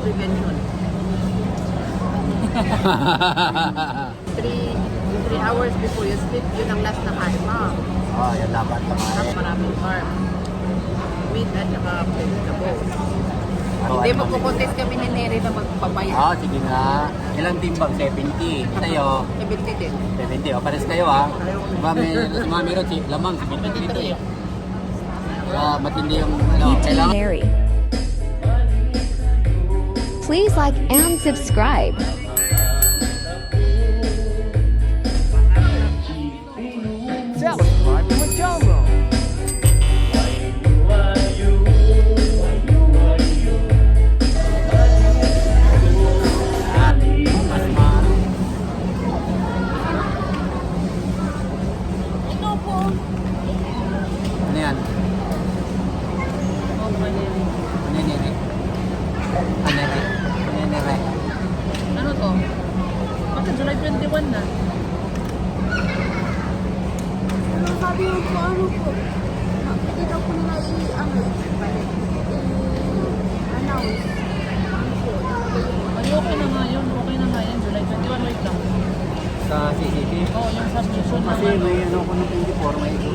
prevention. 3 hours before you sleep, yun ang last na kain mo. Oh, yan dapat Tapos kumain. maraming carb. Meat at saka vegetables. Ano, Hindi, ano, magkukontes kami ni Neri na magpapayat. Oh, sige nga. Ilang timbang? 70. Sa'yo, 70 din. 70. O, pares kayo ha. Mami ro, lamang, 73 dito eh. Matindi yung, ano, PT kailangan. Mary. Please like and subscribe. Satisfied with Jomo. Ano yan? Anenere. Anere. Anenere. Ano to? Bakit July 21 na? Sabi mo po, ano po, hindi daw po nila i-announce. Ay, okay na nga yun. Okay na nga yun. July 21, wait lang. Sa CCTV. Oo, yung submission Kasi naman. may ano ko ng 24, may ito.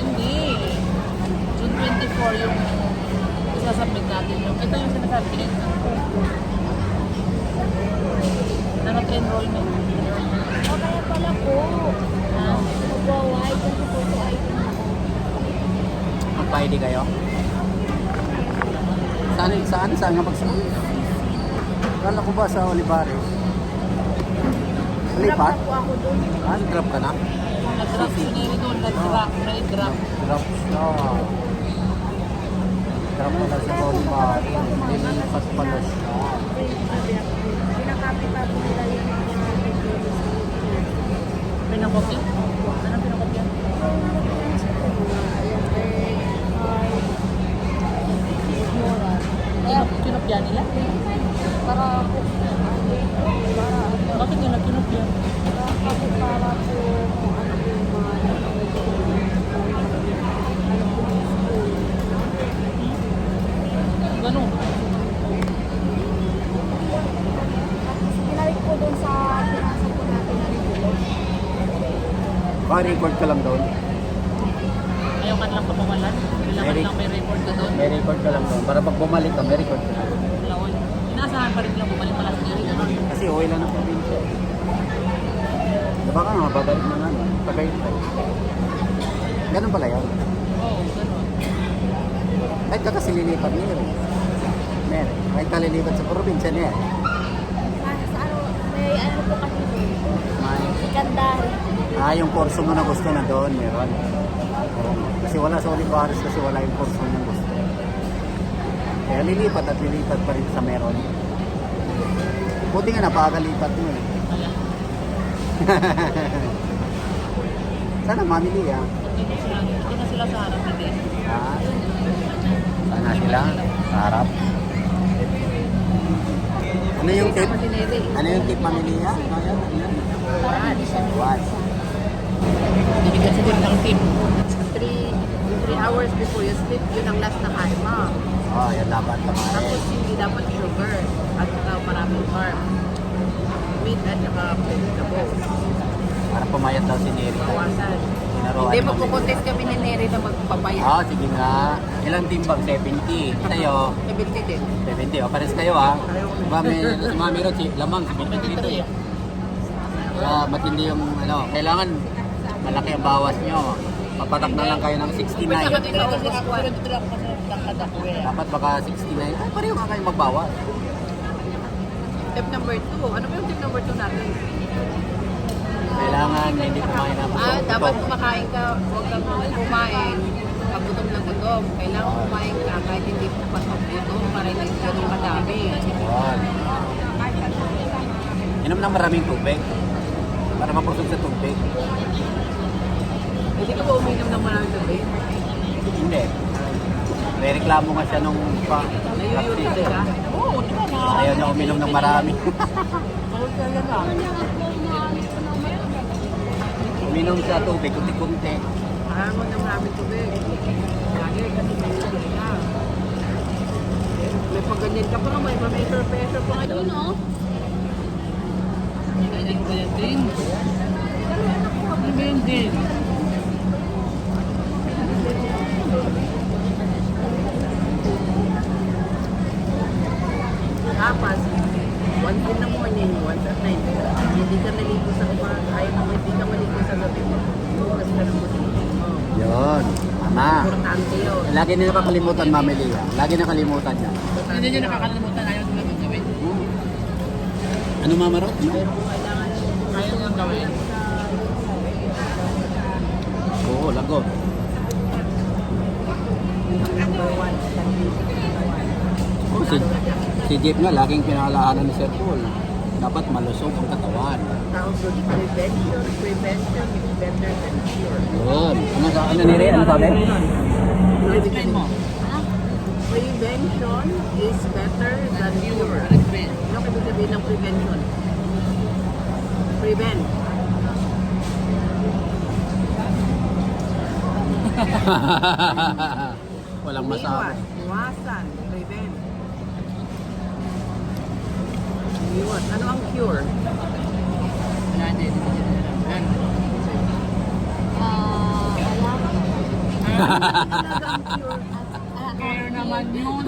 Hindi. June 24 yung isasubmit natin yung. Ito yung sinasabi ko. Enrollment. O kaya pala po, mag-white kasi po po ay Magpa-ID kayo? Saan nga magsabi? Kala ko ba sa Olivares? Lipat? po ako doon. Drop ka na? Nag-drop si Neri doon. Nag-drop. Nag-drop. Drop siya. Drop pala sa Olivares. Nilipat pala siya. Pinakapit pa po nila yung mga Pinakopya? Ano pinakopya? Kinopya nila? para po, Bakit nila kinopya? para po kung ano yung mga Ganun. Pinalik po doon sa pinasa po natin na report. Record ka lang doon. Ayaw ka lang papawalan. Kailangan lang may report ka doon. May record ka lang doon. Para pag bumalik ka, may record ka lang. Lawon. Inaasahan pa rin lang bumalik pala si Neri. Ganun. Kasi okay lang ng probinsya. Baka nga, mababalik na nga. Pagay-pagay. Ganun pala yun. Oo, ganun. Kahit ka kasi lilipat niya rin. Mer, kahit ka lilipat sa probinsya niya. Sa ano, may ano po kasi doon. May, Si Kandahari. yung kurso mo na gusto na doon, meron. Kasi wala sa Olivares kasi wala yung kurso mo na gusto. Kaya lilipat at lilipat pa rin sa meron. Buti nga napakalipat mo eh. Sana mamili ah. Hindi na sila sa harap. Hindi. Ah, sana sila sa harap. Ano yung tip? Si Neri. Ano yung tip mamili ah? Ano yan? Ano yan? What? Bibigyan sila ng tip. 3 hours before you sleep, yun ang last na kain mo. Oh, yan dapat kumain. Tapos hindi dapat sugar at saka maraming carb. Meat at saka vegetables. Para pumayat daw si Neri. Bawasan. Naroan Hindi, kami. magkukontes kami ni Neri na magpapayat. Oh, sige nga. Ilang timbang? 70. Sa'yo, 70 din. 70. O, pares kayo ha. Mami ro, lamang, 73 dito eh. Matindi yung, ano, kailangan malaki ang bawas nyo. Papatak na lang kayo ng 69. Dapat baka 69. Ay, pareho nga kayo magbawas. Tip number 2. Ano ba yung tip number 2 natin? Kailangan hindi kumain na Dapat kumakain ka. Huwag kang kumain. Pag gutom na gutom. Kailangan kumain ka kahit hindi pasok gutom para hindi ganun kadami. Inom ng maraming tubig. Para mapusog sa tubig. Hindi ka ba uminom ng maraming tubig? Hindi. May reklamo nga siya nung Nayuyutan ka? Oo, di ba na? ayaw na uminom ng marami. Bawal ka yan ah. Uminom sa tubig, kunti-kunti. Kailangan mo ng maraming tubig. Lagi kasi may tubig ka. May pag din ka pa nga, may pressure pa nga. Yun, oh. Ganyan ko yan din. Ganyan din. Tapos, once in the morning, once at night, hindi ka naligo sa umaga, ay hindi ka maligo sa gabi mo. Oras ka ng gusto mo. Yun. Tama. Importante yun. Lagi na nakakalimutan, Mami Lia. Lagi nakalimutan niya. Hindi nyo nakakalimutan, ayaw nyo lang gawin. Ano, Mama Rod? Ano? Ayaw nyo gawin. Oo, lagot. Number one. Oh, si Jeep nga, laging pinakalahanan ni Sir Paul. Dapat malusog ang katawan. Tawag doon, prevention is better than cure. Yun. Ano nire? Ano sabi? Explain mo. Prevention is better than cure. Ano ibig sabihin ng prevention? Prevent. Walang masabi. Iwasan. Prevent. Iwas. Ano ang cure? Wala din. Cure naman yun.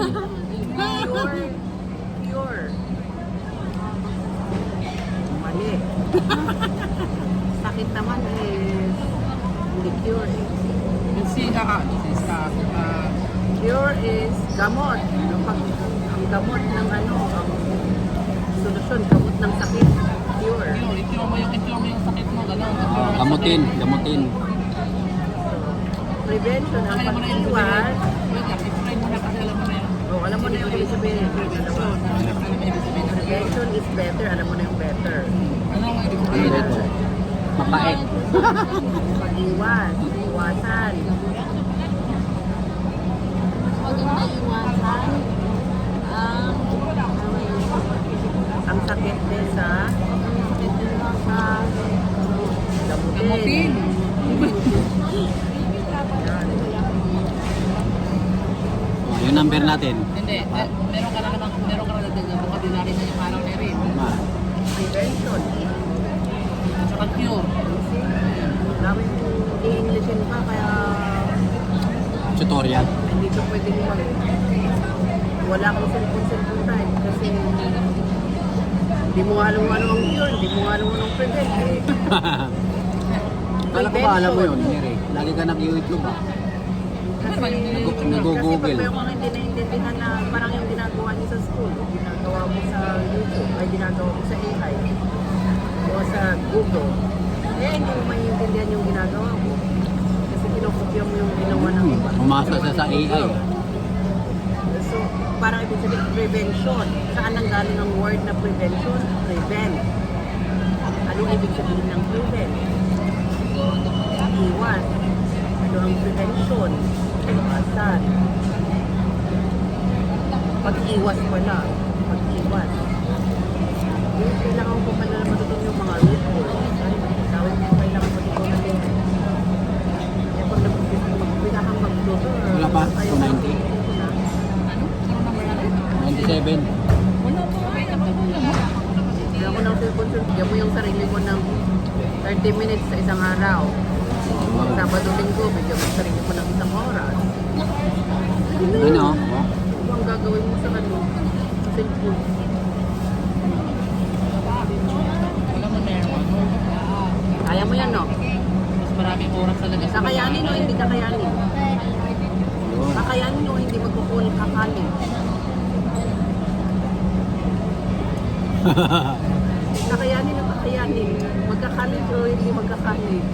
Cure. Mali. Sakit naman hindi cure. Cure is gamot. Ang gamot ng ang solusyon, gamot ng sakit. Cure. Ito mo yung sakit mo, gano'n. Gamutin, gamutin. Prevention, ang Alam mo na yung pag-iwas. explain mo na kasi alam mo na yun. Oh, alam mo na yung ibig sabihin. Prevention is better. Alam mo na yung better. Ano ang ibig Ano sabihin? dito? Mapait. Pag-iwas. Iwasan. Maganda iwasan. Ang sakit din sa gamutin. Gamutin. Yan. Yung number natin. Hindi. Meron ka na dagdag vocabulary na yung araw na rin. Ma. Prevention. At saka cure. Namin i-Englishin pa kaya Tutorial. hindi ko pwedeng wala akong cellphone time kasi hindi mo alam kung ano ang cure, hindi mo alam kung anong prevent eh. Kala ko ba alam mo yun, Mary? Lagi ka nag-YouTube ah. Kasi, Nag-google. kasi pag yung hindi naiintindihan na parang yung ginagawa niyo sa school, ginagawa mo sa YouTube, ay ginagawa mo sa AI o sa Google, eh hindi mo maiintindihan yung ginagawa mo. Kasi kinokopya mo yung ginawa ng iba. Umasa siya sa AI. So, parang ibig sabihin, prevention. Saan ang galing ang word na prevention? Prevent. Anong ibig sabihin ng prevent? Iwas. Ano ang prevention? Iwasan. Pag-iwas pala. Pag-iwas. Yung kailangan ko pala na matutunan yung mga root words. Tawag ko kailangan matutunan din. Eh, pag nagpapila kang mag-tutor, Wala pa? 290? Ano? Ano number natin? 97. Wala po. Wait, napagula mo. Kaya ko ng cellphone, bigyan mo yung sarili mo ng 30 minutes sa isang araw. Sabado linggo, bigyan mo yung sarili mo ng isang oras. Ano? Ano ang gagawin mo sa kanila? Sa cellphone. Alam mo meron. Kaya mo yan, no? Mas maraming oras talaga sa Kakayanin o hindi kakayanin? Yun. Kakayanin o hindi magkukulit kakanin? Kakayanin o kakayanin? Magkakalit o hindi magkakalit?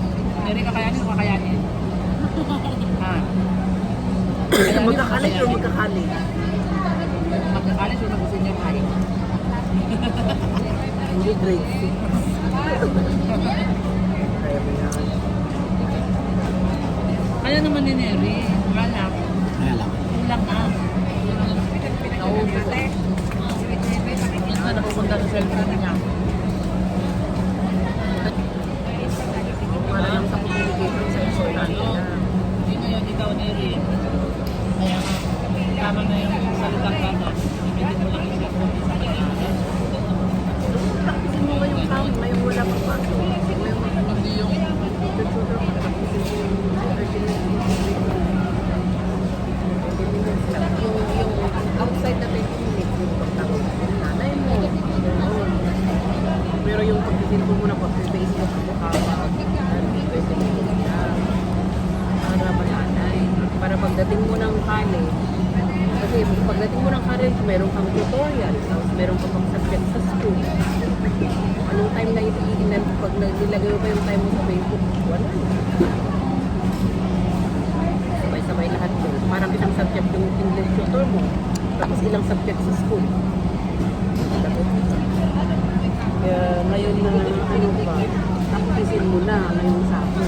Mary, kakayanin o kakayanin? Ha? Magkakalit o magkakalit? Magkakalit o mag-senior high? Hindi grade 6. Kaya mo yan. Kaya naman ni Mary. Wala na. Ayan lang. Kulang na. Naubos. Saan napupunta sa cellphone niya? Para lang sa communication sa importante na. Hindi ngayon ikaw, Mary. Kaya nga, tama na yung salitang tama. Ibigin mo pagdating mo ng college, meron kang tutorial, tapos meron ka pang subject sa school. Anong time na itiinan, pag nilagay mo pa yung time mo sa Facebook, wala na. Sabay-sabay lahat yun. Parang isang subject yung English tutor mo, tapos ilang subject sa school. Kaya ngayon na ano pa, tapusin mo na ngayong sabi.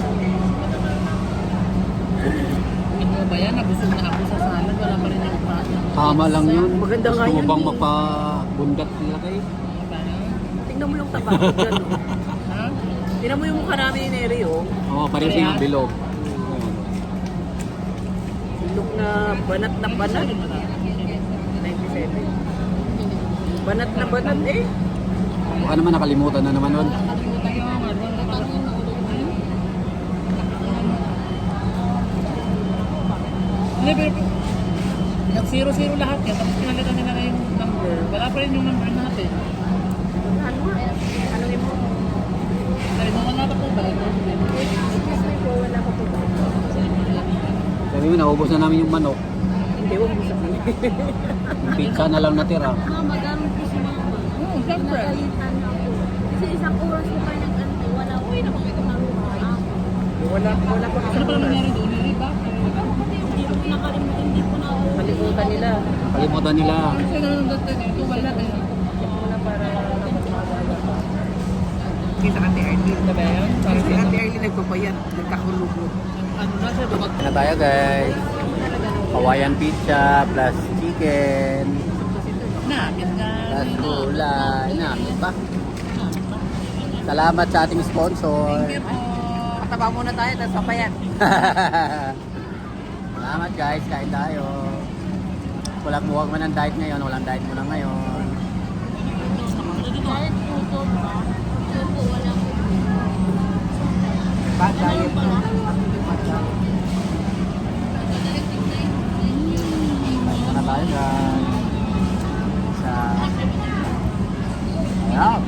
Ito ba yan? Nabusog na ako sa salad. Wala pa rin yung prato. Tama lang yun. Maganda nga Gusto mo yun bang eh. mapabundat sila kayo? Tingnan mo yung taba ko dyan. Oh. Ha? Tingnan mo yung mukha namin ni Neri, oh. Oo, pareho silang bilog. Look na banat. 97. Banat na banat eh. Baka naman nakalimutan na naman nun. Nakalimutan yung Hindi, pero nag-0-0 lahat yan. Tapos pinalitan nila na yung number. Wala pa rin yung number natin. Ano nga? Ano mo? Dahil mo wala pa po ba? Excuse me po, wala pa po ba? Sabi mo, naubos na namin yung manok. Hindi, huwag mo sabihin. Yung pizza na lang natira. Mama, gamit ko si mama. Oo, siyempre. Nagalitan ako. Kasi isang oras ko kayo nag-antay. Wala ko. Uy, naman ito naruha. Wala pa Ano kasi pa oras. nangyari doon? Hindi ba? Hindi ko nakalimutan. Hindi ko na ako. Kalimutan nila. Kalimutan nila. Kasi nanonood dito, wala eh. Check mo na para kita Ate Arlene. Ano ba yun? Kasi si Ate Arlene nagpapayat, nagkakulubot. Ano na siya? Bukag Na tayo guys. Hawaiian pizza plus chicken. namin na. Plus gulay. Namin pa. Salamat sa ating sponsor. Pataba muna tayo, tapos papayat. Salamat guys, kain tayo. Walang buwag man ang diet ngayon, walang diet muna ngayon. Kahit puto ba? Puto, wala ko. Bad diet. Kain na tayo guys. Wow.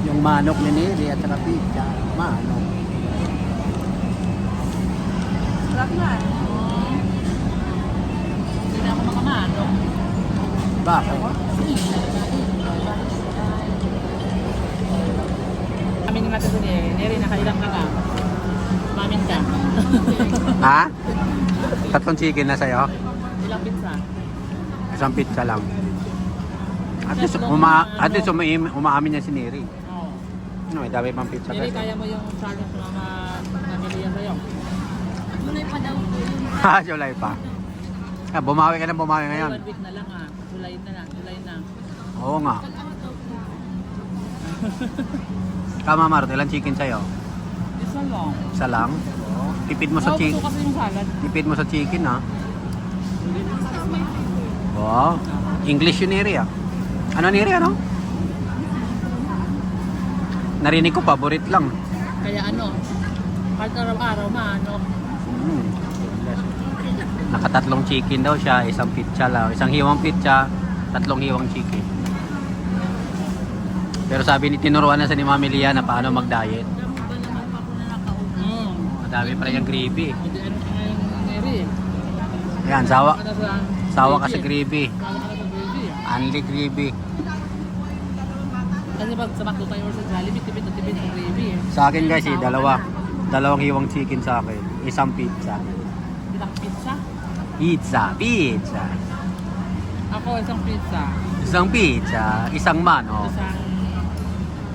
Yung manok ni Neri at saka pizza. Manok. Sarap nga. Hindi na ako makamano. Bakit? Kami ni Mata sa Neri, nakailang ka ka. Mamin ka. Ha? Tatlong chicken na sa'yo? Ilang pizza? Isang pizza lang. At least, umaamin niya si Neri. Oo. Ano, may dami pang pizza Neri, kasi. kaya mo yung challenge na namili yan sa'yo. Tunay pa daw po yun. Ha, July pa. Ah, bumawi ka na bumawi ngayon. 1 week na lang ah. July na lang. July na. Oo nga. Tama Marto, ilang chicken sa'yo? Isa lang. Isa lang? Tipid mo sa Gusto chicken. kasi yung salad. Tipid mo sa chicken ha. Wow. English yun Neri ah. Ano Neri ano? Narinig ko paborit lang. Kaya ano, kahit araw-araw maano. Mm. Nakatatlong chicken daw siya, isang pizza lang. Isang hiwang pizza, tatlong hiwang chicken. Pero sabi ni tinuruan na sa ni Mami Lia na paano mag-diet. Madami pa rin yung gravy. Hindi ano siya ngayon Neri. Yan, sawa ka sa gravy. gravy. Sawa ka na sa gravy. Only gravy. Kasi pag sa McDo tayo or sa Jollibee, tipid na tipid ng gravy eh. Sa akin guys, dalawang hiwang chicken sa akin. Isang pizza. Ilang pizza? Pizza. Ako isang pizza. Isang pizza, isang manok,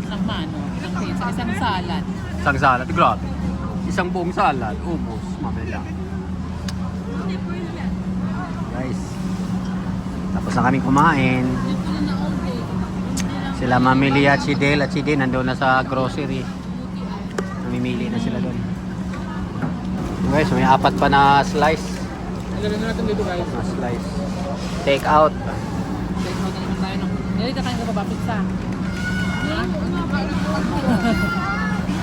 Isang mano, isang pizza, isang salad. isang salad. Grabe. Isang buong salad. Ubus. Mamaya. Guys. Tapos na kami kumain. Sila Mami Lia at si Del nandun na sa grocery. Namimili na sila doon. Guys, may apat pa na slice. Ilagay na natin dito guys. Na slice. Take out. Take out na naman tayo ng... Neri, kakain ka pa ba pizza? Ha?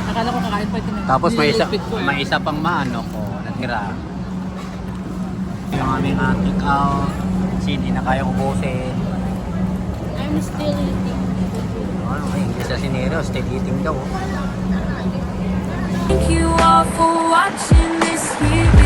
Akala ko kakain pa ito. Tapos may isa pang manok ko natira. Yung aming take out. Kasi hindi na kaya ubusin. I'm still eating. Ano, English sa sinero. Still eating daw. Thank you all for watching this here.